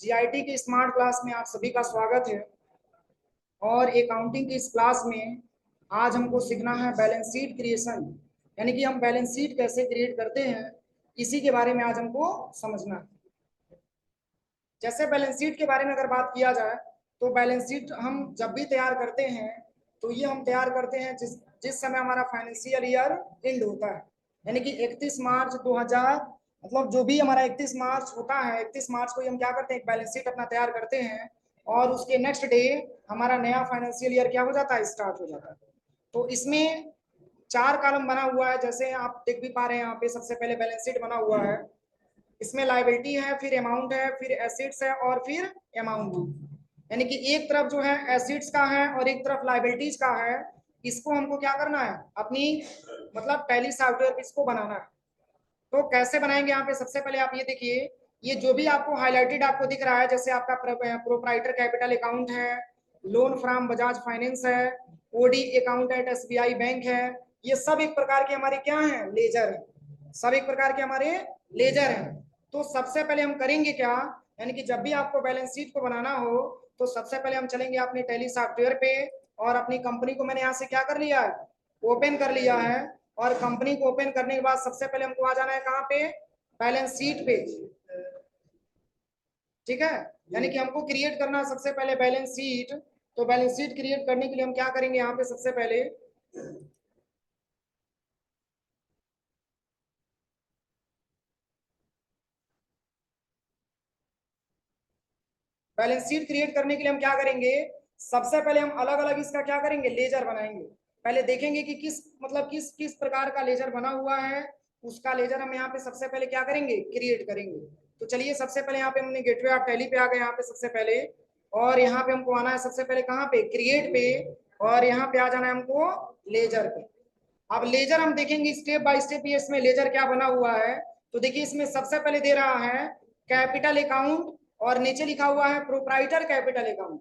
GIT की smart class में आप सभी का स्वागत है। और अकाउंटिंग की इस क्लास में आज हमको सीखना है बैलेंस शीट क्रिएशन, यानी कि हम बैलेंस शीट कैसे क्रिएट करते हैं, इसी के बारे में आज हमको समझना है। जैसे बैलेंस शीट के बारे में अगर बात किया जाए तो बैलेंस शीट हम जब भी तैयार करते हैं तो ये हम तैयार करते हैं जिस जिस समय हमारा फाइनेंशियल ईयर एंड होता है, यानी कि 31 मार्च 2000, मतलब जो भी हमारा 31 मार्च होता है, 31 मार्च को हम क्या करते हैं, एक बैलेंस शीट अपना तैयार करते हैं और उसके नेक्स्ट डे हमारा नया फाइनेंशियल ईयर क्या हो जाता है, स्टार्ट हो जाता है। तो इसमें 4 कॉलम बना हुआ है, जैसे आप देख भी पा रहे हैं यहाँ पे सबसे पहले बैलेंस शीट बना हुआ है। इसमें लायबिलिटी है, फिर अमाउंट है, फिर एसेट्स है और फिर अमाउंट, यानी कि एक तरफ जो है एसेट्स का है और एक तरफ लायबिलिटीज का है। इसको हमको क्या करना है, अपनी मतलब टैली सॉफ्टवेयर पे इसको बनाना है। तो कैसे बनाएंगे, यहाँ पे सबसे पहले आप ये देखिए, ये जो भी आपको हाईलाइटेड आपको दिख रहा है, जैसे आपका प्रोप्राइटर कैपिटल अकाउंट है, लोन फ्रॉम बजाज फाइनेंस है, OD account at SBI bank है, ये सब एक प्रकार के हमारे क्या है, लेजर है। सब एक प्रकार के हमारे लेजर हैं। तो सबसे पहले हम करेंगे क्या, यानी कि जब भी आपको बैलेंस शीट को बनाना हो तो सबसे पहले हम चलेंगे अपने टैली सॉफ्टवेयर पे और अपनी कंपनी को मैंने यहाँ से क्या कर लिया है, ओपन कर लिया है। और कंपनी को ओपन करने के बाद सबसे पहले हमको आ जाना है कहाँ पे, बैलेंस शीट पे। ठीक है, यानी कि हमको क्रिएट करना है सबसे पहले बैलेंस शीट। तो बैलेंस शीट क्रिएट करने के लिए हम क्या करेंगे, यहाँ पे सबसे पहले बैलेंस शीट क्रिएट करने के लिए हम क्या करेंगे, सबसे पहले हम अलग अलग इसका क्या करेंगे, लेजर बनाएंगे। पहले देखेंगे कि किस मतलब किस किस प्रकार का लेजर बना हुआ है, उसका लेजर हम यहाँ पे सबसे पहले क्या करेंगे, क्रिएट करेंगे। तो चलिए सबसे पहले यहाँ पे हमने गेटवे ऑफ टैली पे आ गए यहाँ पे सबसे पहले, और यहाँ पे हमको आना है सबसे पहले कहाँ पे, क्रिएट पे, और यहाँ पे आ जाना है हमको लेजर पे। अब लेजर हम देखेंगे स्टेप बाय स्टेप, ये इसमें लेजर क्या बना हुआ है। तो देखिए इसमें सबसे पहले दे रहा है कैपिटल अकाउंट और नीचे लिखा हुआ है प्रोप्राइटर कैपिटल अकाउंट।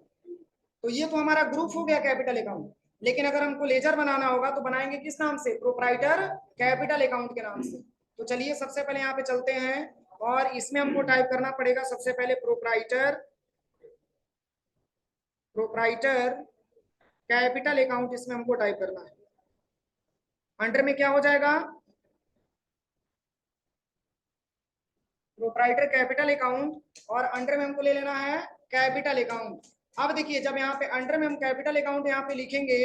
तो ये तो हमारा ग्रुप हो गया कैपिटल अकाउंट, लेकिन अगर हमको लेजर बनाना होगा तो बनाएंगे किस नाम से, प्रोप्राइटर कैपिटल अकाउंट के नाम से। तो चलिए सबसे पहले यहाँ पे चलते हैं और इसमें हमको टाइप करना पड़ेगा सबसे पहले प्रोप्राइटर प्रोप्राइटर कैपिटल अकाउंट, इसमें हमको टाइप करना है। अंडर में क्या हो जाएगा, प्रोप्राइटर कैपिटल अकाउंट, और अंडर में हमको ले लेना है कैपिटल अकाउंट। अब देखिए जब यहाँ पे अंडर में हम कैपिटल अकाउंट यहाँ पे लिखेंगे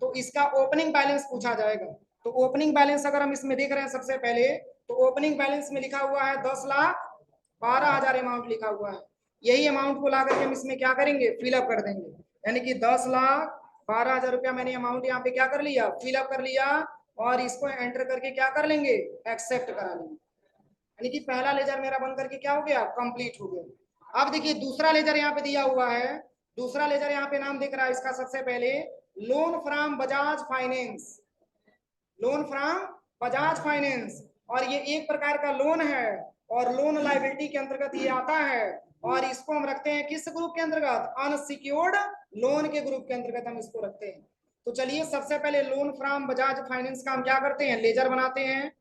तो इसका ओपनिंग बैलेंस पूछा जाएगा। तो ओपनिंग बैलेंस अगर हम इसमें देख रहे हैं सबसे पहले, तो ओपनिंग बैलेंस में लिखा हुआ है 10,12,000 अमाउंट लिखा हुआ है। यही अमाउंट को ला करके हम इसमें क्या करेंगे, फिलअप कर देंगे, यानी कि 10,12,000 रुपया मैंने अमाउंट यहाँ पे क्या कर लिया, फिलअप कर लिया, और इसको एंटर करके क्या कर लेंगे, एक्सेप्ट करा लेंगे। यानी कि पहला लेजर मेरा बन करके क्या हो गया, कंप्लीट हो गया। अब देखिए दूसरा लेजर यहाँ पे दिया हुआ है, दूसरा लेजर यहाँ पे नाम दिख रहा है इसका सबसे पहले, loan from Bajaj finance, loan from Bajaj finance. और ये एक प्रकार का लोन है और लोन लाइबिलिटी के अंतर्गत ये आता है, और इसको हम रखते हैं किस ग्रुप के अंतर्गत, अनसिक्योर्ड लोन के ग्रुप के अंतर्गत हम इसको रखते हैं। तो चलिए सबसे पहले लोन फ्रॉम बजाज फाइनेंस का हम क्या करते हैं, लेजर बनाते हैं।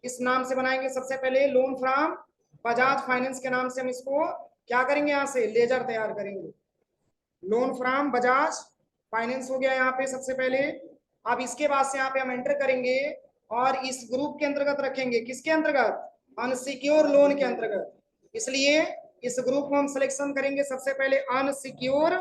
इस नाम से बनाएंगे सबसे पहले, लोन फ्रॉम बजाज फाइनेंस के नाम से हम इसको क्या करेंगे, यहाँ से लेजर तैयार करेंगे। लोन फ्रॉम बजाज फाइनेंस हो गया यहाँ पे सबसे पहले। अब इसके बाद से यहाँ पे हम एंटर करेंगे और इस ग्रुप के अंतर्गत रखेंगे, किसके अंतर्गत, अनसिक्योर लोन के अंतर्गत। इसलिए इस ग्रुप को हम सिलेक्शन करेंगे सबसे पहले, अनसिक्योर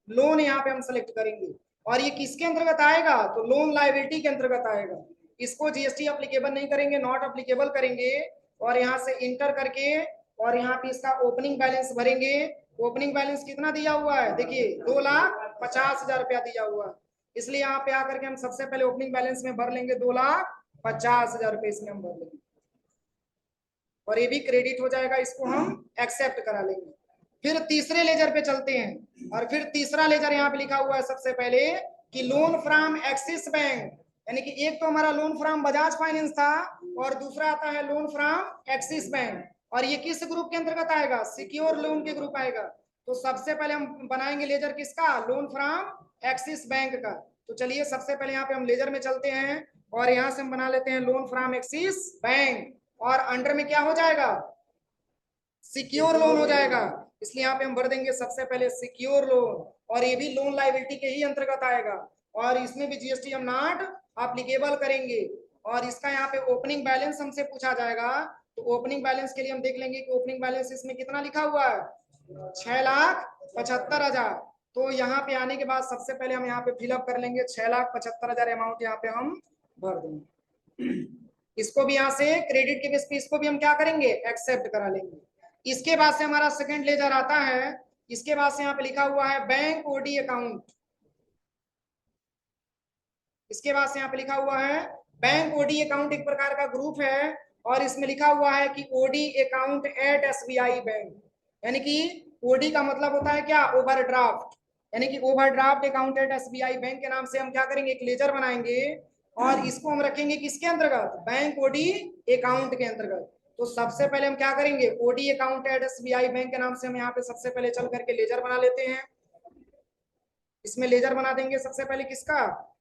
लोन यहाँ पे हम सेलेक्ट करेंगे। और ये किसके अंतर्गत आएगा, तो लोन लायबिलिटी के अंतर्गत आएगा। इसको जीएसटी अप्लीकेबल नहीं करेंगे, नॉट अप्लीकेबल करेंगे, और यहाँ से इंटर करके और यहाँ पे इसका ओपनिंग बैलेंस भरेंगे। ओपनिंग बैलेंस कितना दिया हुआ है, देखिए 2,50,000 रुपया दिया हुआ है। इसलिए यहाँ पे आकर के हम सबसे पहले ओपनिंग बैलेंस में भर लेंगे 2,50,000 रुपये, इसमें हम भर लेंगे और ये भी क्रेडिट हो जाएगा, इसको हम एक्सेप्ट करा लेंगे। फिर तीसरे लेजर पे चलते हैं, और फिर तीसरा लेजर यहाँ पे लिखा हुआ है सबसे पहले कि लोन फ्रॉम एक्सिस बैंक, यानी कि एक तो हमारा लोन फ्रॉम बजाज फाइनेंस था और दूसरा आता है लोन फ्रॉम एक्सिस बैंक, और ये किस ग्रुप के अंतर्गत आएगा, सिक्योर लोन के ग्रुप आएगा। तो सबसे पहले हम बनाएंगे लेजर किसका, लोन फ्रॉम एक्सिस बैंक का। तो चलिए सबसे पहले यहाँ पे हम लेजर में चलते हैं और यहाँ से हम बना लेते हैं लोन फ्रॉम एक्सिस बैंक, और अंडर में क्या हो जाएगा, सिक्योर लोन हो जाएगा, इसलिए यहाँ पे हम भर देंगे सबसे पहले सिक्योर लोन, और ये भी लोन लायबिलिटी के ही अंतर्गत आएगा, और इसमें भी जीएसटी हम नॉट एप्लीकेबल करेंगे। और इसका यहाँ पे ओपनिंग बैलेंस हमसे पूछा जाएगा, तो ओपनिंग बैलेंस के लिए हम देख लेंगे कि ओपनिंग बैलेंस इसमें कितना लिखा हुआ है, 6,75,000। तो यहाँ पे आने के बाद सबसे पहले हम यहाँ पे फिलअप कर लेंगे 6,75,000 अमाउंट यहाँ पे हम भर देंगे। इसको भी यहाँ से क्रेडिट के बेस पे इसको भी हम क्या करेंगे, एक्सेप्ट करा लेंगे। इसके बाद से हमारा सेकंड लेजर आता है, इसके बाद से यहाँ पे लिखा हुआ है बैंक ओडी अकाउंट। इसके बाद से यहाँ पे लिखा हुआ है बैंक ओडी अकाउंट, एक प्रकार का ग्रुप है, और इसमें लिखा हुआ है कि OD account at SBI bank, यानी कि ओडी का मतलब होता है क्या, ओवरड्राफ्ट, यानी कि overdraft account at SBI bank के नाम से हम क्या करेंगे, एक लेजर बनाएंगे, और इसको हम रखेंगे किसके अंतर्गत, बैंक ओडी अकाउंट के अंतर्गत। तो सबसे पहले हम क्या करेंगे, OD account at SBI bank के नाम से हम यहाँ पे सबसे पहले चल करके लेजर बना लेते हैं। इसमें लेजर बना देंगे सबसे पहले किसका,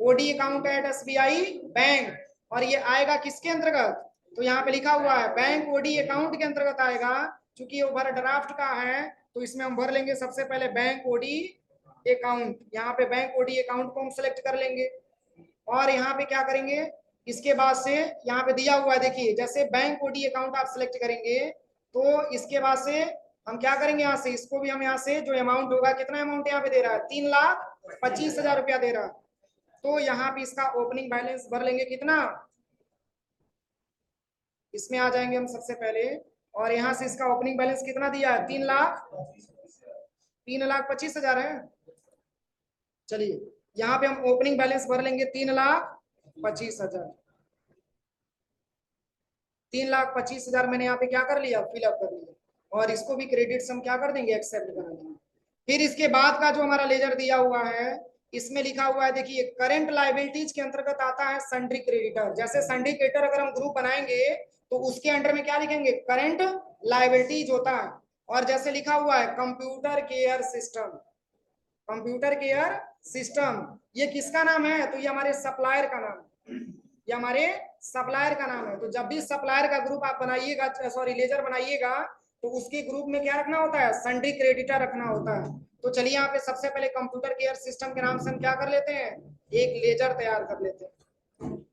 OD account at SBI bank, और ये आएगा किसके अंतर्गत, तो यहाँ पे लिखा हुआ है बैंक ओडी अकाउंट के अंतर्गत आएगा। चूंकि ओवरड्राफ्ट का है तो इसमें हम भर लेंगे सबसे पहले बैंक ओडी अकाउंट, यहाँ पे बैंक ओडी अकाउंट को हम सिलेक्ट कर लेंगे, और यहाँ पे क्या करेंगे, इसके बाद से यहाँ पे दिया हुआ है देखिए, जैसे बैंक ओडी अकाउंट आप सिलेक्ट करेंगे तो इसके बाद से हम क्या करेंगे, यहाँ से इसको भी हम यहाँ से जो अमाउंट होगा, कितना अमाउंट यहाँ पे दे रहा है, 3,25,000 रुपया दे रहा है, तो यहाँ पे इसका ओपनिंग बैलेंस भर लेंगे कितना, इसमें आ जाएंगे हम सबसे पहले, और यहाँ से इसका ओपनिंग बैलेंस कितना दिया है, 3,25,000 है। चलिए यहाँ पे हम ओपनिंग बैलेंस भर लेंगे 3,25,000। 3,25,000 मैंने यहाँ पे क्या कर लिया, फिलअप कर लिया, और इसको भी क्रेडिट से हम क्या कर देंगे, एक्सेप्ट कर देंगे। फिर इसके बाद का जो हमारा लेजर दिया हुआ है, इसमें लिखा हुआ है देखिए, करंट लायबिलिटीज के अंतर्गत आता है सन्ड्री क्रेडिटर। जैसे सन्ड्री क्रेडिटर अगर हम ग्रुप बनाएंगे तो उसके अंडर में क्या लिखेंगे, करंट लायबिलिटीज होता है। और जैसे लिखा हुआ है computer care system, computer care system, ये किसका नाम है, तो ये हमारे सप्लायर का नाम है, ये हमारे सप्लायर का नाम है। तो जब भी सप्लायर का ग्रुप आप बनाइएगा, सॉरी लेजर बनाइएगा, तो उसके ग्रुप में क्या रखना होता है, सन्ड्री क्रेडिटर रखना होता है। तो चलिए यहाँ पे सबसे पहले कंप्यूटर केयर सिस्टम के नाम से हम क्या कर लेते हैं, एक लेजर तैयार कर लेते हैं। हम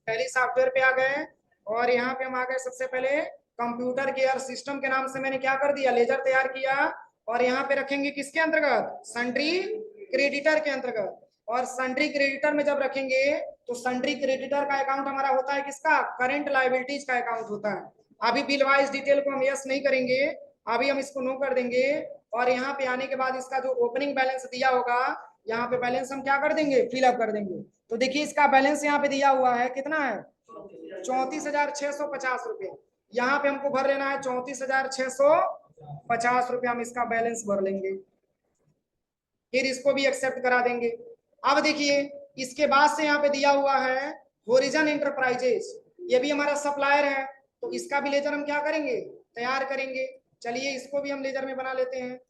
टैली सॉफ्टवेयर पे आ गए, और यहाँ पे हम आ गए सबसे पहले कंप्यूटर केयर सिस्टम के नाम से मैंने क्या कर दिया, लेजर तैयार किया, और यहाँ पे रखेंगे किसके अंतर्गत, सन्ड्री क्रेडिटर के अंतर्गत। और सन्ड्री क्रेडिटर में जब रखेंगे तो सन्ड्री क्रेडिटर का अकाउंट हमारा होता है किसका, करंट लायबिलिटीज का अकाउंट होता है। अभी बिल वाइज डिटेल को हम यस नहीं करेंगे, अभी हम इसको नो कर देंगे, और यहाँ पे आने के बाद इसका जो ओपनिंग बैलेंस दिया होगा, यहाँ पे बैलेंस हम क्या कर देंगे, फिलअप कर देंगे। तो देखिए इसका बैलेंस यहाँ पे दिया हुआ है कितना है, 34,650 रुपये। यहाँ पे हमको भर लेना है 34,650 रुपया, हम इसका बैलेंस भर लेंगे, फिर इसको भी एक्सेप्ट करा देंगे। अब देखिए इसके बाद से यहाँ पे दिया हुआ है होरिजन इंटरप्राइजेस, ये भी हमारा सप्लायर है, तो इसका भी लेजर हम क्या करेंगे, तैयार करेंगे। चलिए इसको भी हम लेजर में बना लेते हैं।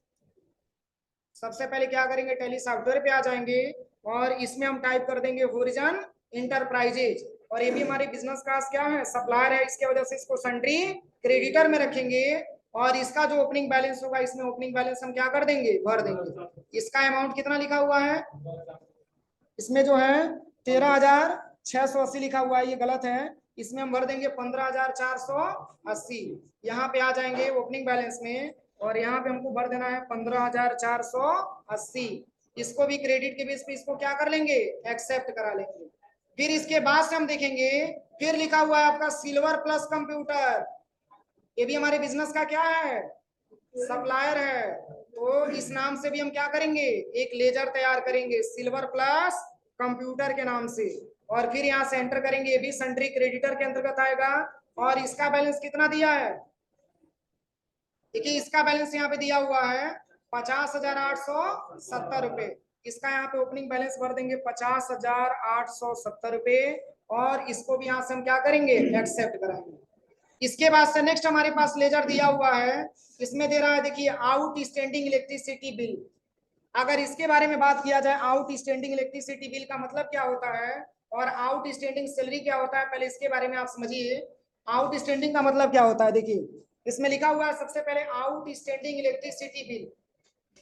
सबसे पहले क्या करेंगे, टैली सॉफ्टवेयर पे आ जाएंगे, और इसमें हम टाइप कर देंगे होरिजन इंटरप्राइजेज, और ये भी हमारी बिजनेस क्लास क्या है, सप्लायर है, इसके वजह से इसको सन्ड्री क्रेडिटर में रखेंगे, और इसका जो ओपनिंग बैलेंस होगा, इसमें ओपनिंग बैलेंस हम क्या कर देंगे, भर देंगे। इसका अमाउंट कितना लिखा हुआ है, इसमें जो है 13,680 लिखा हुआ है, ये गलत है, इसमें हम भर देंगे 15,480। यहाँ पे आ जाएंगे ओपनिंग बैलेंस में, और यहाँ पे हमको भर देना है 15,480। इसको भी क्रेडिट के बेस पे इसको क्या कर लेंगे, एक्सेप्ट करा लेंगे। फिर इसके बाद से हम देखेंगे, फिर लिखा हुआ है आपका सिल्वर प्लस कंप्यूटर, ये भी हमारे बिजनेस का क्या है, सप्लायर है, तो इस नाम से भी हम क्या करेंगे, एक लेजर तैयार करेंगे सिल्वर प्लस कंप्यूटर के नाम से, और फिर यहाँ से एंटर करेंगे, ये भी सन्ड्री क्रेडिटर के अंतर्गत आएगा। और इसका बैलेंस कितना दिया है, देखिए इसका बैलेंस यहाँ पे दिया हुआ है 50,870 रुपए। इसका यहाँ पे ओपनिंग बैलेंस भर देंगे 50,870 रुपए, और इसको भी यहाँ से हम क्या करेंगे, एक्सेप्ट कराएंगे। इसके बाद से नेक्स्ट हमारे पास लेजर दिया हुआ है, इसमें दे रहा है देखिए आउट स्टैंडिंग इलेक्ट्रिसिटी बिल। अगर इसके बारे में बात किया जाए, आउट स्टैंडिंग इलेक्ट्रिसिटी बिल का मतलब क्या होता है, और आउट स्टैंडिंग सैलरी क्या होता है, पहले इसके बारे में आप समझिए। आउट स्टैंडिंग का मतलब क्या होता है, देखिए इसमें लिखा हुआ है सबसे पहले आउटस्टैंडिंग इलेक्ट्रिसिटी बिल।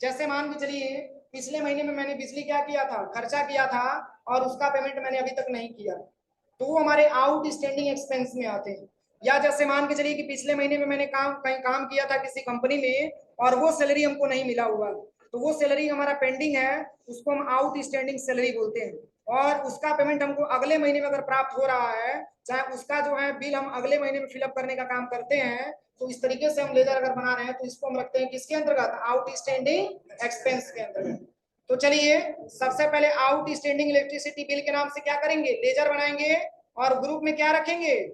जैसे मान के चलिए पिछले महीने में मैंने बिजली क्या किया था, खर्चा किया था, और उसका पेमेंट मैंने अभी तक नहीं किया, तो वो हमारे आउटस्टैंडिंग एक्सपेंस में आते हैं। या जैसे मान के चलिए कि पिछले महीने में मैंने कहीं काम किया था किसी कंपनी में, और वो सैलरी हमको नहीं मिला हुआ, तो वो सैलरी हमारा पेंडिंग है, उसको हम आउटस्टैंडिंग सैलरी बोलते हैं। और उसका पेमेंट हमको अगले महीने में अगर प्राप्त हो रहा है, चाहे उसका जो है बिल हम अगले महीने में फिलअप करने का काम करते हैं, तो इस तरीके से हम लेजर अगर बना रहे हैं तो इसको हम रखते हैं किसके अंतर्गत, आउटस्टैंडिंग एक्सपेंस के अंतर्गत। तो चलिए सबसे पहले आउटस्टैंडिंग इलेक्ट्रिसिटी बिल के नाम से क्या करेंगे, लेजर बनाएंगे, और ग्रुप में क्या रखेंगे,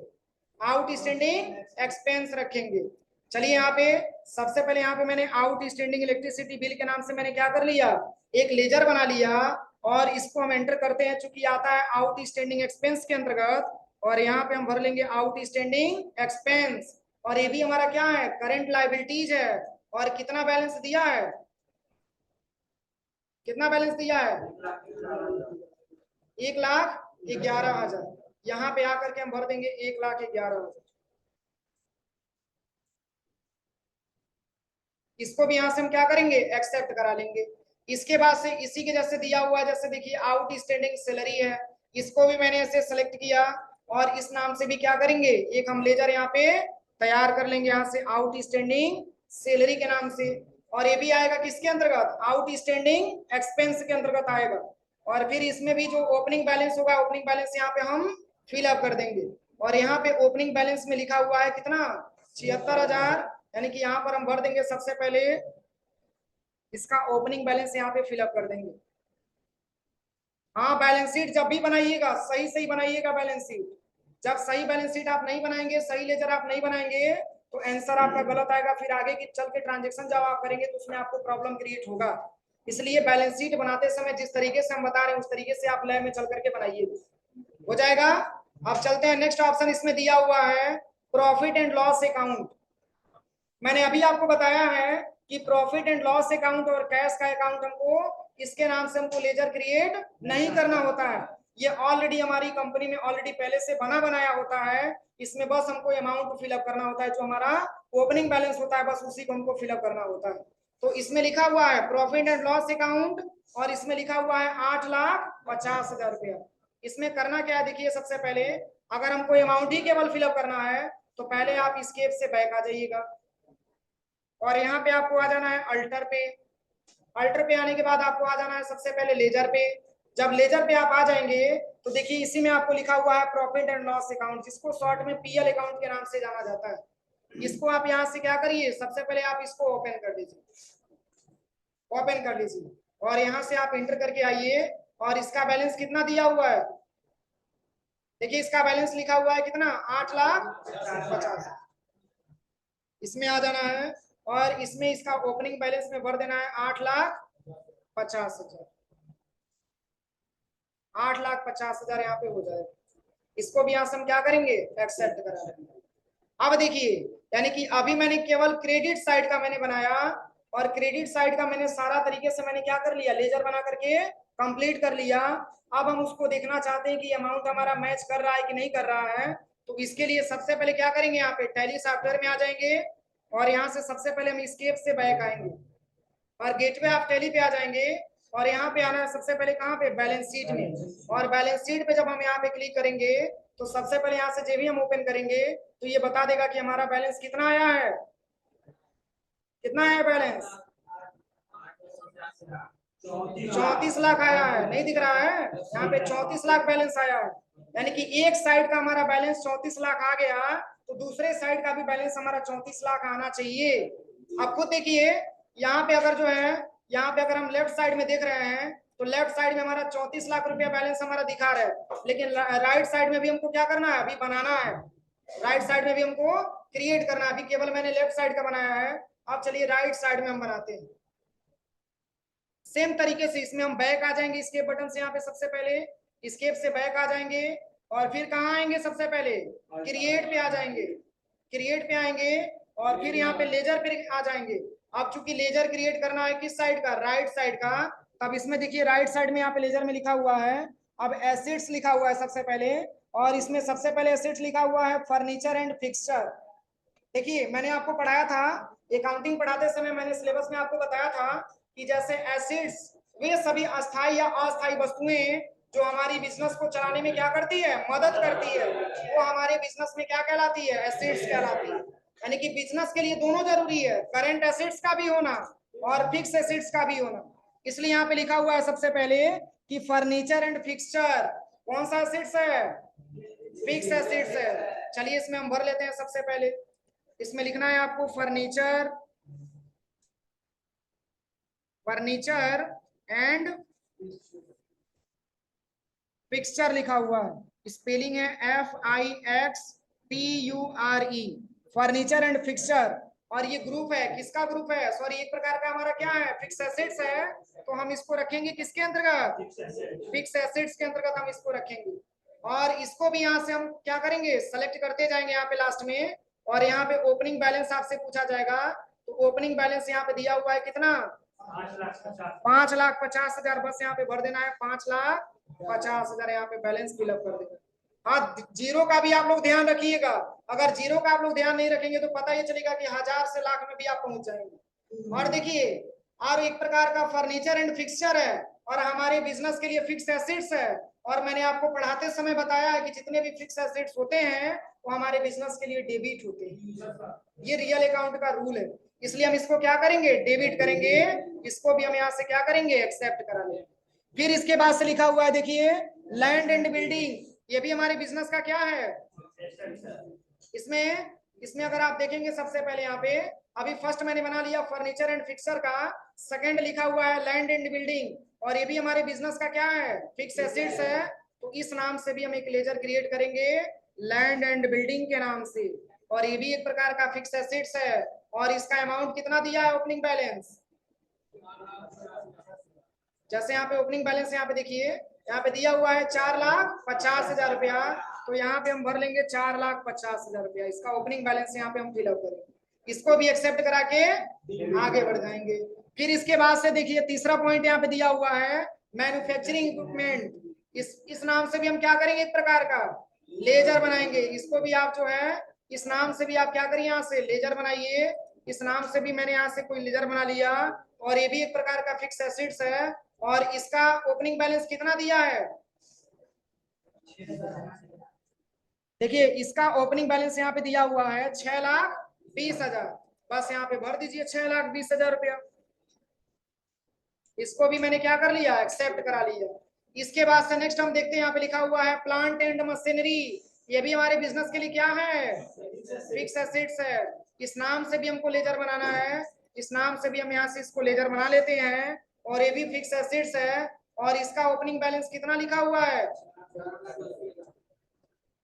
आउटस्टैंडिंग एक्सपेंस रखेंगे। चलिए यहाँ पे सबसे पहले यहाँ पे मैंने आउटस्टैंडिंग इलेक्ट्रिसिटी बिल के नाम से मैंने क्या कर लिया, एक लेजर बना लिया, और इसको हम एंटर करते हैं, चूंकि आता है आउटस्टैंडिंग एक्सपेंस के अंतर्गत, और यहाँ पे हम भर लेंगे आउटस्टैंडिंग एक्सपेंस। और ये भी हमारा क्या है, करंट लायबिलिटीज है, और कितना बैलेंस दिया है, कितना बैलेंस दिया है, 1,11,000। यहाँ पे आकर के हम भर देंगे 1,11,000। इसको भी यहाँ से हम क्या करेंगे, एक्सेप्ट करा लेंगे। इसके बाद से इसी के जैसे दिया हुआ है, जैसे देखिए आउटस्टैंडिंग सैलरी है, इसको भी मैंने ऐसे सेलेक्ट किया, और इस नाम से भी क्या करेंगे, एक हम लेजर यहाँ पे तैयार कर लेंगे, यहाँ से आउटस्टैंडिंग सैलरी के नाम से। और ये भी आएगा किसके अंतर्गत, आउटस्टैंडिंग एक्सपेंस के अंतर्गत आएगा। और फिर इसमें भी जो ओपनिंग बैलेंस होगा, ओपनिंग बैलेंस यहाँ पे हम फिलअप कर देंगे। और यहाँ पे ओपनिंग बैलेंस में लिखा हुआ है कितना, 76,000, यानी कि यहाँ पर हम भर देंगे सबसे पहले इसका ओपनिंग बैलेंस यहाँ पे फिलअप कर देंगे। हाँ, बैलेंस शीट जब भी बनाइएगा सही सही बनाइएगा बैलेंस शीट। जब सही बैलेंस शीट आप नहीं बनाएंगे, सही लेजर आप नहीं बनाएंगे, तो आंसर आपका गलत आएगा, फिर आगे की चल के ट्रांजेक्शन जब आप करेंगे तो उसमें आपको प्रॉब्लम क्रिएट होगा। इसलिए बैलेंस शीट बनाते समय जिस तरीके से हम बता रहे हैं उस तरीके से आप लैब में चल करके बनाइए, हो जाएगा। अब चलते हैं नेक्स्ट ऑप्शन, इसमें दिया हुआ है प्रॉफिट एंड लॉस अकाउंट। मैंने अभी आपको बताया है कि प्रॉफिट एंड लॉस अकाउंट और कैश का अकाउंट हमको इसके नाम से हमको लेजर क्रिएट नहीं करना होता है, ये ऑलरेडी हमारी कंपनी में ऑलरेडी पहले से बना बनाया होता है। इसमें बस हमको अमाउंट फिलअप करना होता है, जो हमारा ओपनिंग बैलेंस होता है बस उसी को हमको फिलअप करना होता है। तो इसमें लिखा हुआ है प्रॉफिट एंड लॉस अकाउंट, और इसमें लिखा हुआ है 8,50,000 रुपया। इसमें करना क्या है, देखिए सबसे पहले अगर हमको अमाउंट ही केवल फिलअप करना है तो पहले आप स्केप से बैक आ जाइएगा, और यहाँ पे आपको आ जाना है अल्टर पे। अल्टर पे आने के बाद आपको आ जाना है सबसे पहले लेजर पे। जब लेजर पे आप आ जाएंगे तो देखिए इसी में आपको लिखा हुआ है प्रॉफिट एंड लॉस अकाउंट, जिसको शॉर्ट में पीएल अकाउंट के नाम से जाना जाता है। इसको आप यहाँ से क्या करिए, सबसे पहले आप इसको ओपन कर लीजिए, ओपन कर लीजिए, और यहाँ से आप एंटर करके आइए, और इसका बैलेंस कितना दिया हुआ है, देखिए इसका बैलेंस लिखा हुआ है कितना, 8,50,000। इसमें आ जाना है, और इसमें इसका ओपनिंग बैलेंस में भर देना है 8,50,000। 8,50,000 यहाँ पे हो जाएगा। इसको भी यहाँ से हम क्या करेंगे, एक्सेप्ट करा देंगे। अब देखिए, यानी कि अभी मैंने केवल क्रेडिट साइड का मैंने बनाया, और क्रेडिट साइड का मैंने सारा तरीके से मैंने क्या कर लिया, लेजर बना करके कंप्लीट कर लिया। अब हम उसको देखना चाहते हैं कि अमाउंट हमारा मैच कर रहा है कि नहीं कर रहा है। तो इसके लिए सबसे पहले क्या करेंगे, यहाँ पे टैली सॉफ्टवेयर में आ जाएंगे, और यहाँ से सबसे पहले हम स्केप से बैक आएंगे, और गेटवे ऑफ टैली पे आ जाएंगे, और यहाँ पे आना है सबसे पहले कहाँ पे, बैलेंस शीट में। और बैलेंस शीट पे जब हम यहाँ पे क्लिक करेंगे तो सबसे पहले यहाँ से जो भी हम ओपन करेंगे तो ये बता देगा कि हमारा बैलेंस कितना आया है, कितना है बैलेंस, 34 लाख आया है, नहीं दिख रहा है यहाँ पे 34 लाख बैलेंस आया है। यानी कि एक साइड का हमारा बैलेंस 34 लाख आ गया, तो दूसरे साइड का भी बैलेंस हमारा 34 लाख आना चाहिए। अब खुद देखिए यहाँ पे अगर जो है, यहाँ पे अगर हम लेफ्ट साइड में देख रहे हैं तो लेफ्ट साइड में हमारा 34 लाख रुपया बैलेंस हमारा दिखा रहा है, लेकिन राइट साइड में भी हमको क्या करना है, अभी बनाना है, राइट साइड में भी हमको क्रिएट करना है। अभी केवल मैंने लेफ्ट साइड का बनाया है, अब चलिए राइट साइड में हम बनाते हैं। सेम तरीके से इसमें हम बैक आ जाएंगे, स्केप बटन से यहाँ पे सबसे पहले स्केप से बैक आ जाएंगे, और फिर कहाँ आएंगे, सबसे पहले क्रिएट पे आ जाएंगे, क्रिएट पे आएंगे, और फिर यहाँ पे लेजर पे आ जाएंगे। अब चूंकि लेजर क्रिएट करना है किस साइड का, राइट साइड का, तब इसमें देखिए राइट साइड में यहाँ पे लेजर में लिखा हुआ है, अब एसेट्स लिखा हुआ है सबसे पहले, और इसमें सबसे पहले एसेट्स लिखा हुआ है फर्नीचर एंड फिक्सचर। देखिए मैंने आपको पढ़ाया था, अकाउंटिंग पढ़ाते समय मैंने सिलेबस में आपको बताया था कि जैसे एसिड्स वे सभी अस्थाई या अस्थाई वस्तुएं जो हमारी बिजनेस को चलाने में क्या करती है, मदद करती है, वो हमारे बिजनेस में क्या कहलाती है, एसिड्स कहलाती है। यानी कि बिजनेस के लिए दोनों जरूरी है, करंट एसिड्स का भी होना और फिक्स एसिड्स का भी होना। इसलिए यहाँ पे लिखा हुआ है सबसे पहले कि फर्नीचर एंड फिक्सचर कौन सा एसिड्स है, फिक्स एसिड्स है। चलिए इसमें हम भर लेते हैं। सबसे पहले इसमें लिखना है आपको फर्नीचर, फर्नीचर एंड फिक्सचर लिखा हुआ है, स्पेलिंग है FIXPURE, फर्नीचर एंड फिक्सचर। और ये ग्रुप है, किसका ग्रुप है, सॉरी एक प्रकार का हमारा क्या है, फिक्स एसेट्स है। तो हम इसको रखेंगे किसके अंतर्गत, फिक्स एसेट्स के अंतर्गत हम इसको रखेंगे। और इसको भी यहाँ से हम क्या करेंगे, सेलेक्ट करते जाएंगे यहाँ पे लास्ट में। और यहाँ पे ओपनिंग बैलेंस आपसे पूछा जाएगा, तो ओपनिंग बैलेंस यहाँ पे दिया हुआ है कितना, 5,50,000। बस यहाँ पे भर देना है 5,50,000, यहाँ पे बैलेंस फिलअप कर देना। हाँ, जीरो का भी आप लोग ध्यान रखिएगा। अगर जीरो का आप लोग ध्यान नहीं रखेंगे तो पता ये चलेगा कि 1,000 से लाख में भी आप पहुंच जाएंगे। और देखिए, और एक प्रकार का फर्नीचर एंड फिक्सचर है, और हमारे बिजनेस के लिए फिक्स एसेट्स है। और मैंने आपको पढ़ाते समय बताया है कि जितने भी फिक्स एसेट्स होते हैं वो हमारे बिजनेस के लिए डेबिट होते हैं। ये रियल अकाउंट का रूल है, इसलिए हम इसको क्या करेंगे, डेबिट करेंगे। इसको भी हम यहाँ से क्या करेंगे, एक्सेप्ट करा लेंगे। फिर इसके बाद से लिखा हुआ है, देखिए लैंड एंड बिल्डिंग, ये भी हमारे बिजनेस का क्या है। इसमें इसमें अगर आप देखेंगे सबसे पहले यहाँ पे, अभी फर्स्ट मैंने बना लिया फर्नीचर एंड फिक्सर का, सेकंड लिखा हुआ है लैंड एंड बिल्डिंग, और ये भी हमारे बिजनेस का क्या है, फिक्स एसेट्स है। तो इस नाम से भी हम एक लेजर क्रिएट करेंगे लैंड एंड बिल्डिंग के नाम से, और ये भी एक प्रकार का फिक्स एसेट्स है। और इसका अमाउंट कितना दिया है, ओपनिंग बैलेंस, जैसे यहाँ पे ओपनिंग बैलेंस यहाँ पे देखिए, यहाँ पे दिया हुआ है 4,50,000 रुपया। तो यहाँ पे हम भर लेंगे 4,50,000 रुपया, इसका ओपनिंग बैलेंस यहाँ पे हम फिलअप करेंगे। इसको भी एक्सेप्ट करा के आगे बढ़ जाएंगे। फिर इसके बाद से देखिए तीसरा पॉइंट यहाँ पे दिया हुआ है मैन्युफैक्चरिंग इक्विपमेंट, इस नाम से भी हम क्या करेंगे, एक प्रकार का लेजर बनाएंगे। इसको भी आप जो है इस नाम से भी आप क्या करिए, यहाँ से लेजर बनाइए। इस नाम से भी मैंने यहाँ से कोई लेजर बना लिया, और ये भी एक प्रकार का फिक्स एसेट्स है। और इसका ओपनिंग बैलेंस कितना दिया है, देखिए इसका ओपनिंग बैलेंस यहाँ पे दिया हुआ है 6,20,000। बस यहाँ पे भर दीजिए 6,20,000 रुपया। इसको भी मैंने क्या कर लिया, एक्सेप्ट करा लिया। इसके बाद से नेक्स्ट हम देखते हैं, यहाँ पे लिखा हुआ है प्लांट एंड मशीनरी, ये भी हमारे बिजनेस के लिए क्या है, फिक्स एसेट्स है। इस नाम से भी हमको लेजर बनाना है, इस नाम से भी हम यहाँ से इसको लेजर बना लेते हैं, और ये भी फिक्स एसेट्स है। और इसका ओपनिंग बैलेंस कितना लिखा हुआ है,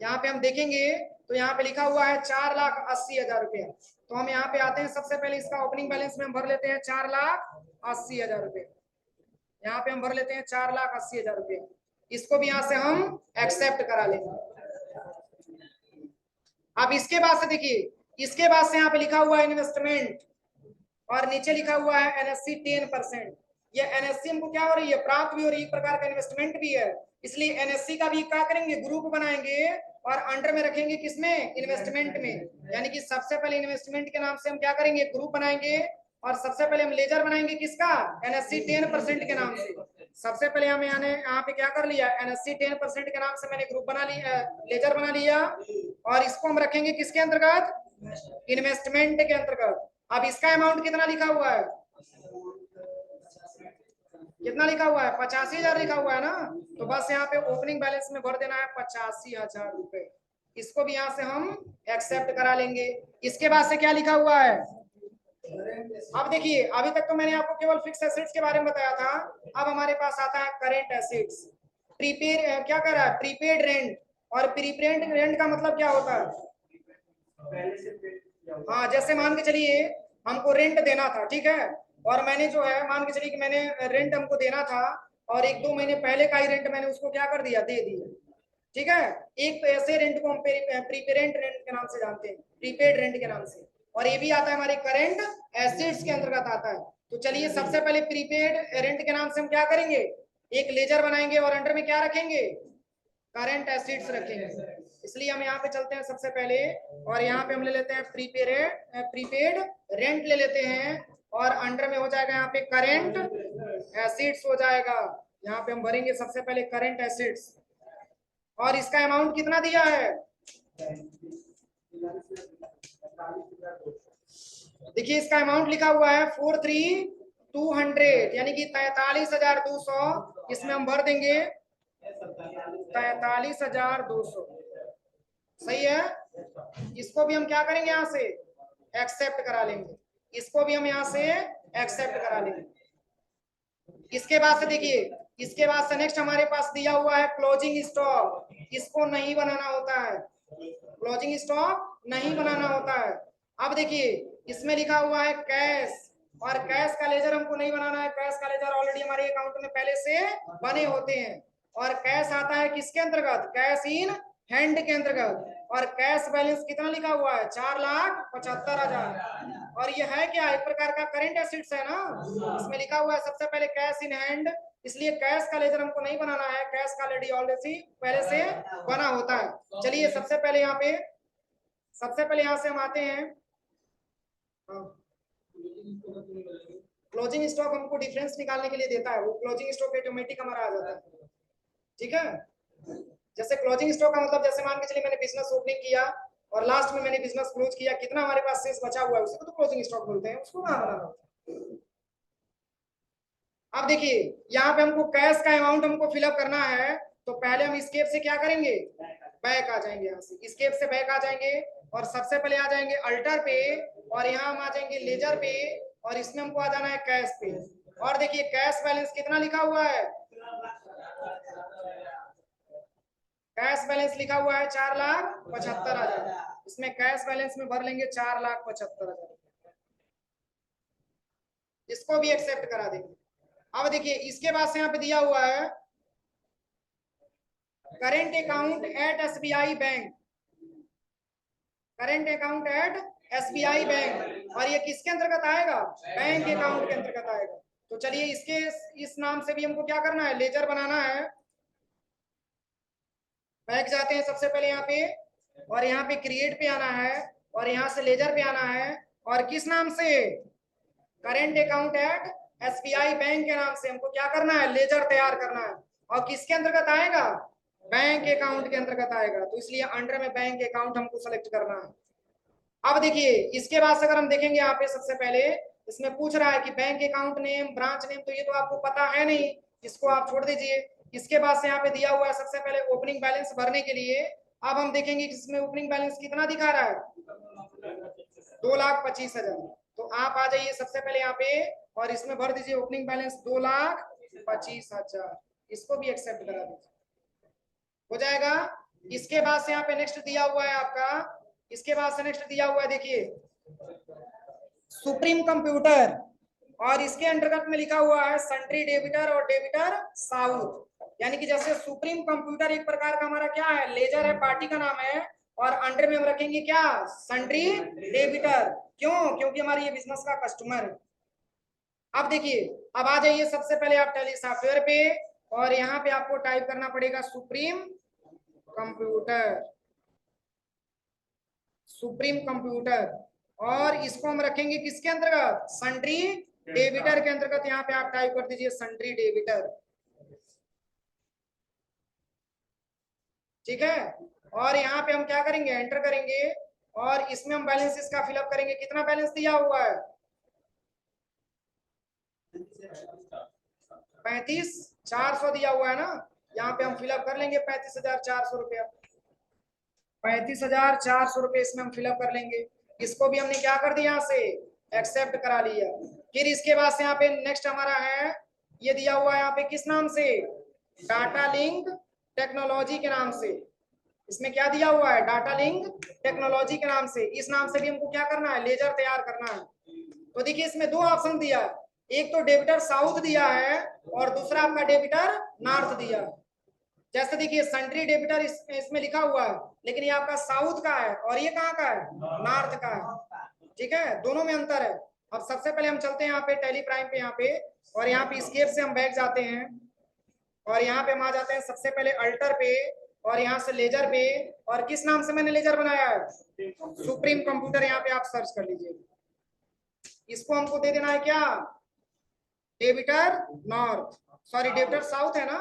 यहाँ पे हम देखेंगे तो यहाँ पे लिखा हुआ है 4,80,000 रुपया। तो हम यहाँ पे आते हैं, सबसे पहले इसका ओपनिंग बैलेंस में हम भर लेते हैं 4,80,000 रुपये। यहाँ पे हम भर लेते हैं 4,80,000 रुपये। इसको भी यहाँ से हम एक्सेप्ट करा लेंगे। अब इसके बाद से देखिए, इसके बाद से यहाँ पे लिखा हुआ है इन्वेस्टमेंट, और नीचे लिखा हुआ है एनएससी 10%। ये एनएससी हमको क्या हो रही है, प्राप्त भी हो रही है, एक प्रकार का इन्वेस्टमेंट भी है। इसलिए एनएससी का भी क्या करेंगे, ग्रुप बनाएंगे और अंडर में रखेंगे किसमें, इन्वेस्टमेंट में। यानी कि सबसे पहले इन्वेस्टमेंट के नाम से हम क्या करेंगे, ग्रुप बनाएंगे। और सबसे पहले हम लेजर बनाएंगे किसका, एनएससी 10% के नाम से। सबसे पहले हमें यहाँ पे क्या कर लिया, एनएससी 10% के नाम से मैंने ग्रुप बना लिया, लेजर बना लिया। और इसको हम रखेंगे किसके अंतर्गत, इन्वेस्टमेंट के अंतर्गत। अब इसका अमाउंट कितना लिखा हुआ है, कितना लिखा हुआ है, 85,000 लिखा हुआ है ना। तो बस यहाँ पे ओपनिंग बैलेंस में भर देना है 85,000 रुपए। इसको भी यहाँ से हम एक्सेप्ट करा लेंगे। इसके बाद से क्या लिखा हुआ है, अब देखिए अभी तक तो मैंने आपको केवल फिक्स एसेट्स के बारे में बताया था। अब हमारे पास आता है करेंट एसेट्स। प्रीपेड क्या कर रहा है, प्रीपेड रेंट। और प्रीपेड रेंट का मतलब क्या होता है, हाँ जैसे मान के चलिए हमको रेंट देना था, ठीक है, और मैंने जो है मान के चलिए कि मैंने रेंट हमको देना था, और 1-2 महीने पहले का ही रेंट मैंने उसको क्या कर दिया, दे दिया। ठीक है, एक तो ऐसे रेंट को हम प्रीपेरेंट रेंट के नाम से जानते हैं, प्रीपेड रेंट के नाम से। और ये भी आता है हमारे करेंट एसेट्स के अंतर्गत आता है। तो चलिए सबसे पहले प्रीपेड रेंट के नाम से हम क्या करेंगे, एक लेजर बनाएंगे और अंडर में क्या रखेंगे, करंट एसिड्स रखेंगे। इसलिए हम यहाँ पे चलते हैं सबसे पहले, और यहाँ पे हम ले लेते हैं प्रीपेड रेंट ले लेते हैं, और अंडर में हो जाएगा यहाँ पे करंट एसिड्स हो जाएगा। यहाँ पे हम भरेंगे सबसे पहले करंट एसिड्स, और इसका अमाउंट कितना दिया है, देखिए इसका अमाउंट लिखा हुआ है 43,200, यानी कि 43,200। इसमें हम भर देंगे 43,200, सही है। इसको भी हम क्या करेंगे, यहाँ से एक्सेप्ट करा लेंगे, इसको भी हम यहाँ से एक्सेप्ट करा लेंगे। इसके बाद से देखिए, इसके बाद से नेक्स्ट हमारे पास दिया हुआ है क्लोजिंग स्टॉक। इसको नहीं बनाना होता है, क्लोजिंग स्टॉक नहीं बनाना होता है। अब देखिए इसमें लिखा हुआ है कैश, और कैश का लेजर हमको नहीं बनाना है, कैश का लेजर ऑलरेडी हमारे अकाउंट में पहले से बने होते हैं। और कैश आता है किसके अंतर्गत, कैश इन हैंड के अंतर्गत। और कैश बैलेंस कितना लिखा हुआ है, 4,75,000। और ये है क्या, एक प्रकार का करंट एसेट्स है ना। इसमें लिखा हुआ है सबसे पहले कैश इन हैंड, इसलिए कैश का लेजर हमको नहीं बनाना है, कैश का ऑलरेडी पहले से बना होता है। चलिए सबसे पहले यहाँ से हम आते हैं। क्लोजिंग स्टॉक हमको डिफरेंस निकालने के लिए देता है, वो क्लोजिंग स्टॉक ऑटोमेटिक हमारा आ जाता है, ठीक है। जैसे क्लोजिंग स्टॉक का मतलब, जैसे मान के चलिए मैंने बिजनेस ओपनिंग किया और लास्ट में मैंने बिजनेस क्लोज किया, कितना हमारे पास शेष बचा हुआ है उसको तो क्लोजिंग स्टॉक बोलते हैं, उसको कहाँ बनाना होता है। अब देखिए यहाँ पे हमको कैश का अमाउंट हमको फिलअप करना है, तो पहले हम स्केप से क्या करेंगे, बैक आ जाएंगे, यहाँ से स्केप से बैक आ जाएंगे, और सबसे पहले आ जाएंगे अल्टर पे, और यहाँ हम आ जाएंगे लेजर पे, और इसमें हमको आ जाना है कैश पे। और देखिए कैश बैलेंस कितना लिखा हुआ है, कैश बैलेंस लिखा हुआ है 4,75,000। इसमें कैश बैलेंस में भर लेंगे 4,75,000, इसको भी एक्सेप्ट करा देंगे। अब देखिए इसके बाद से यहाँ पे दिया हुआ है current account at SBI bank, current account at SBI bank, और ये किसके अंतर्गत आएगा, बैंक अकाउंट के अंतर्गत आएगा। तो चलिए इसके इस नाम से भी हमको क्या करना है, लेजर बनाना है। बैक जाते हैं सबसे पहले यहाँ पे, और यहाँ पे क्रिएट पे आना है, और यहाँ से लेजर पे आना है, और किस नाम से, current account at SBI bank के नाम से हमको क्या करना है, लेजर तैयार करना है। और किसके अंतर्गत आएगा, बैंक अकाउंट के अंतर्गत आएगा, तो इसलिए अंडर में बैंक अकाउंट हमको सेलेक्ट करना है। अब देखिए इसके बाद अगर हम देखेंगे यहाँ पे सबसे पहले इसमें पूछ रहा है कि bank account name, branch name, तो ये तो आपको पता है नहीं, इसको आप छोड़ दीजिए। इसके बाद से यहाँ पे दिया हुआ है सबसे पहले ओपनिंग बैलेंस भरने के लिए। अब हम देखेंगे कि इसमें ओपनिंग बैलेंस कितना दिखा रहा है, 2,25,000। तो आप आ जाइए सबसे पहले यहाँ पे, और इसमें भर दीजिए ओपनिंग बैलेंस 2,25,000, इसको भी एक्सेप्ट करा दीजिए, हो जाएगा। इसके बाद से यहाँ पे नेक्स्ट दिया हुआ है आपका, इसके बाद से नेक्स्ट दिया हुआ है देखिए सुप्रीम कंप्यूटर, और इसके अंतर्गत में लिखा हुआ है सन्ट्री डेबिटर और डेबिटर साउथ। यानी कि जैसे सुप्रीम कंप्यूटर एक प्रकार का हमारा क्या है, लेजर है, पार्टी का नाम है, और अंडर में हम रखेंगे क्या, सन्ट्री डेबिटर। क्यों, क्योंकि हमारी ये बिजनेस का कस्टमर है। अब देखिए, अब आ जाइए सबसे पहले आप टैली सॉफ्टवेयर पे, और यहाँ पे आपको टाइप करना पड़ेगा सुप्रीम कंप्यूटर, सुप्रीम कंप्यूटर, और इसको हम रखेंगे किसके अंतर्गत, सन्ट्री डेबिटर के अंतर्गत। यहाँ पे आप टाइप कर दीजिए सन्ट्री डेबिटर, ठीक है। और यहाँ पे हम क्या करेंगे, एंटर करेंगे, और इसमें हम बैलेंस इसका फिलअप करेंगे, कितना बैलेंस दिया हुआ है, 35,400 दिया हुआ है ना। यहाँ पे हम फिलअप कर लेंगे 35,400 रुपया, 35,400 रुपये इसमें हम फिलअप कर लेंगे। इसको भी हमने क्या कर दिया, यहाँ से एक्सेप्ट करा लिया। फिर इसके बाद से यहाँ पे नेक्स्ट हमारा है, ये दिया हुआ है यहाँ पे किस नाम से, डाटा लिंक टेक्नोलॉजी के नाम से। इसमें क्या दिया हुआ है, डाटा लिंक टेक्नोलॉजी के नाम से। इस नाम से भी हमको क्या करना है, लेजर तैयार करना है। तो देखिए इसमें दो ऑप्शन दिया है, एक तो डेबिटर साउथ दिया है, और दूसरा आपका डेबिटर नॉर्थ दिया है। जैसे देखिए सन्ट्री डेबिटर इसमें लिखा हुआ है, लेकिन ये आपका साउथ का है, और ये कहाँ का है, नॉर्थ का है, ठीक है, दोनों में अंतर है। अब सबसे पहले हम चलते हैं यहाँ पे टैली प्राइम पे, यहाँ पे, और यहाँ पे स्केप से हम बैक जाते हैं, और यहाँ पे हम आ जाते हैं सबसे पहले अल्टर पे, और यहाँ से लेजर पे, और किस नाम से मैंने लेजर बनाया है, सुप्रीम कंप्यूटर, यहाँ पे आप सर्च कर लीजिए। इसको हमको दे देना है क्या, debtor north, sorry debtor south है ना,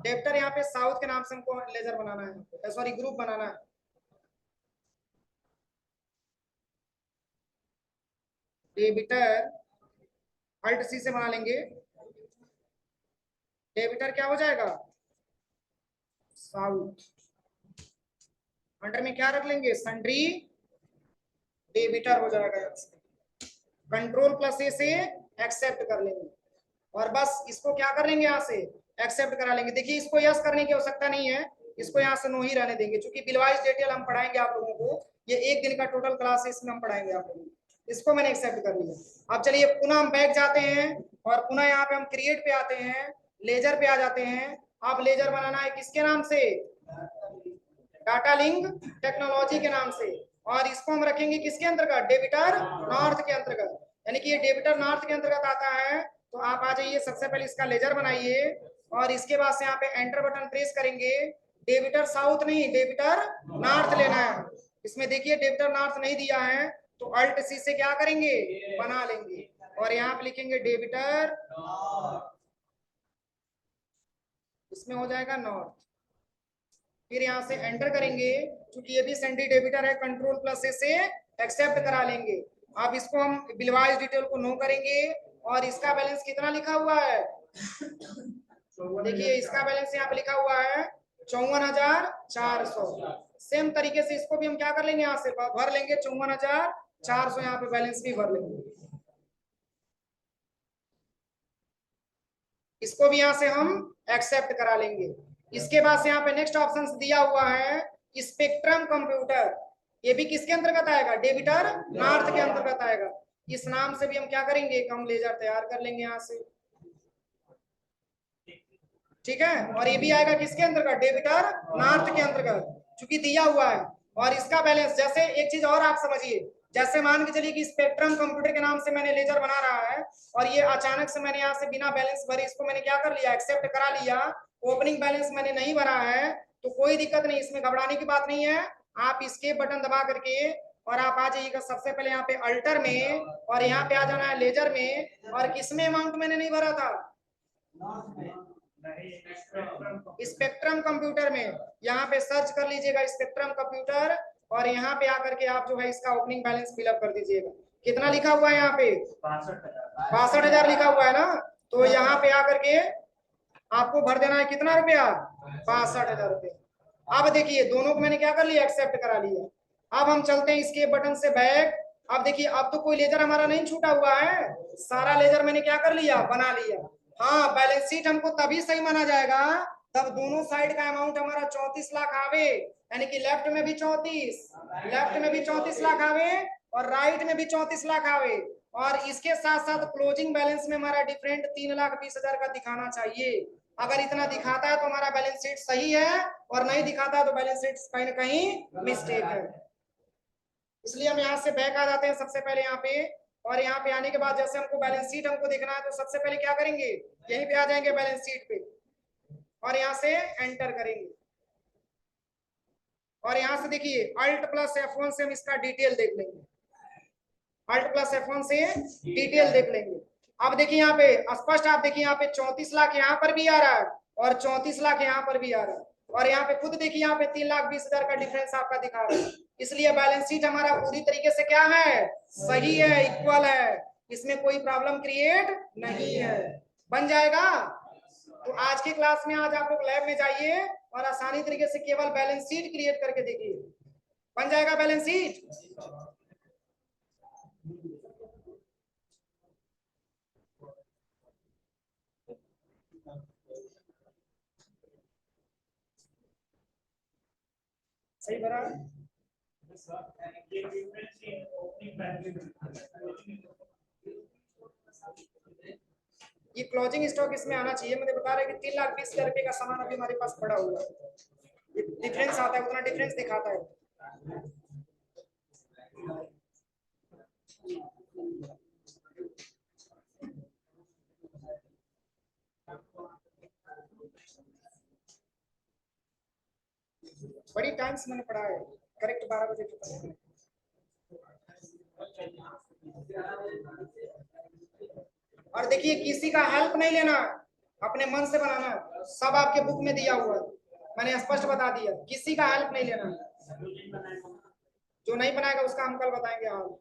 डेबिटर यहाँ पे साउथ के नाम से हमको लेजर बनाना है, सॉरी ग्रुप बनाना है। डेबिटर अल्ट सी से बना लेंगे, डेबिटर क्या हो जाएगा, साउथ। अंडर में क्या रख लेंगे, सन्ड्री डेबिटर हो जाएगा। कंट्रोल प्लस ए से एक्सेप्ट कर लेंगे, और बस इसको क्या कर लेंगे, यहाँ से एक्सेप्ट करा लेंगे। देखिए इसको यस करने की आवश्यकता नहीं है, इसको यहाँ से नो ही रहने देंगे, क्योंकि बिलवाइज डिटेल हम पढ़ाएंगे आप लोगों को, ये एक दिन का टोटल क्लास है, इसमें हम पढ़ाएंगे आप लोगों को। इसको मैंने एक्सेप्ट कर लिया। अब चलिए पुनः हम बैक जाते हैं, और पुनः यहाँ पे हम क्रिएट पे आते हैं, लेजर पे आ जाते हैं। अब लेजर बनाना है किसके नाम से, डाटा लिंक टेक्नोलॉजी के नाम से, और इसको हम रखेंगे किसके अंतर्गत, डेबिटर नॉर्थ के अंतर्गत, यानी कि ये डेबिटर नॉर्थ के अंतर्गत आता है। तो आप आ जाइए, सबसे पहले इसका लेजर बनाइए, और इसके बाद से यहाँ पे एंटर बटन प्रेस करेंगे। डेबिटर साउथ नहीं, डेबिटर नॉर्थ लेना है। इसमें देखिए डेबिटर नॉर्थ नहीं दिया है, तो अल्ट सी से क्या करेंगे, बना लेंगे, और यहाँ पे लिखेंगे डेबिटर, इसमें हो जाएगा नॉर्थ। फिर यहाँ से एंटर करेंगे, क्योंकि ये भी सेंट्री डेबिटर है, कंट्रोल प्लस ए से एक्सेप्ट करा लेंगे। अब इसको हम बिलवाइज डिटेल को नो करेंगे, और इसका बैलेंस कितना लिखा हुआ है, देखिए इसका बैलेंस यहाँ पे लिखा हुआ है 54,400। सेम तरीके से इसको भी हम क्या कर लेंगे, यहाँ से भर लेंगे 54,400, यहाँ पे बैलेंस भी भर लेंगे। इसको भी यहाँ से हम एक्सेप्ट करा लेंगे। इसके बाद से यहाँ पे नेक्स्ट ऑप्शन दिया हुआ है स्पेक्ट्रम कंप्यूटर, ये भी किसके अंतर्गत आएगा, डेबिटर नॉर्थ के अंतर्गत आएगा। इस नाम से भी हम क्या करेंगे, हम लेजर तैयार कर लेंगे यहाँ से, ठीक है। और ये भी आएगा किसके अंतर्गत, डेबिटर नॉर्थ के अंतर्गत, चूंकि दिया हुआ है। और इसका बैलेंस, जैसे एक चीज और आप समझिए, जैसे मान के चलिए कि स्पेक्ट्रम कंप्यूटर के नाम से मैंने लेजर बना रहा है, और ये अचानक से मैंने यहाँ से बिना बैलेंस भरे इसको मैंने क्या कर लिया, एक्सेप्ट करा लिया, ओपनिंग बैलेंस मैंने नहीं भरा है, तो कोई दिक्कत नहीं, इसमें घबराने की बात नहीं है। आप इसके बटन दबा करके और आप आ जाइएगा सबसे पहले यहाँ पे अल्टर में, और यहाँ पे आ जाना है लेजर में, और किसमें अमाउंट मैंने नहीं भरा था, स्पेक्ट्रम कंप्यूटर में। यहाँ पे सर्च कर लीजिएगा स्पेक्ट्रम कंप्यूटर, और यहाँ पे आकर के आप जो है इसका ओपनिंग बैलेंस फिलअप कर दीजिएगा। कितना लिखा हुआ है यहाँ पे, 62,000 लिखा हुआ है ना, तो यहाँ पे आकर के आपको भर देना है कितना रुपया, 62,000 रुपया। अब देखिए दोनों को मैंने क्या कर लिया, एक्सेप्ट करा लिया। अब हम चलते हैं इसके बटन से बैक। अब देखिए अब तो कोई लेजर हमारा नहीं छूटा हुआ है, सारा लेजर मैंने क्या कर लिया, बना लिया। हाँ, बैलेंस शीट हमको तभी सही माना जाएगा तब दोनों साइड का अमाउंट हमारा 34 लाख आवे, यानी कि लेफ्ट में भी 34, लेफ्ट में भी 34 लाख आवे, और राइट में भी 34 लाख आवे, और इसके साथ साथ क्लोजिंग बैलेंस में हमारा डिफरेंट 3,20,000 का दिखाना चाहिए। अगर इतना दिखाता है तो हमारा बैलेंस शीट सही है, और नहीं दिखाता है तो बैलेंस शीट कहीं ना कहीं मिस्टेक है। इसलिए हम यहाँ से बैक आ जाते हैं सबसे पहले यहाँ पे, और यहाँ पे आने के बाद जैसे हमको बैलेंस शीट हमको देखना है, तो सबसे पहले क्या करेंगे, यहीं पे आ जाएंगे बैलेंस शीट पे, और यहाँ से एंटर करेंगे, और यहाँ से देखिए अल्ट प्लस F1 से हम इसका डिटेल देख लेंगे, अल्ट प्लस F1 से डिटेल देख लेंगे। अब देखिए यहाँ पे स्पष्ट, आप देखिए यहाँ पे 34 लाख यहाँ पर भी आ रहा है, और 34 लाख यहाँ पर भी आ रहा है, और यहाँ पे खुद देखिए यहाँ पे 3,20,000 का डिफरेंस आपका दिखा रहा है। इसलिए बैलेंस शीट हमारा पूरी तरीके से क्या है, सही है, इक्वल है, इसमें कोई प्रॉब्लम क्रिएट नहीं है, बन जाएगा। तो आज की क्लास में आज आप लोग लैब में जाइए और आसानी तरीके से केवल बैलेंस शीट क्रिएट करके देखिए, बन जाएगा बैलेंस शीट। सही भरा, ये क्लोजिंग स्टॉक इसमें आना चाहिए। मुझे बता रहे कि 3,20,000 रुपए का सामान अभी हमारे पास पड़ा हुआ है, डिफरेंस आता है, उतना डिफरेंस दिखाता है। टाइम्स मैंने पढ़ा है, करेक्ट 12 बजे के पढ़ा है। और देखिए किसी का हेल्प नहीं लेना, अपने मन से बनाना, सब आपके बुक में दिया हुआ है, मैंने स्पष्ट बता दिया, किसी का हेल्प नहीं लेना। जो नहीं बनाएगा उसका हम कल बताएंगे। हाँ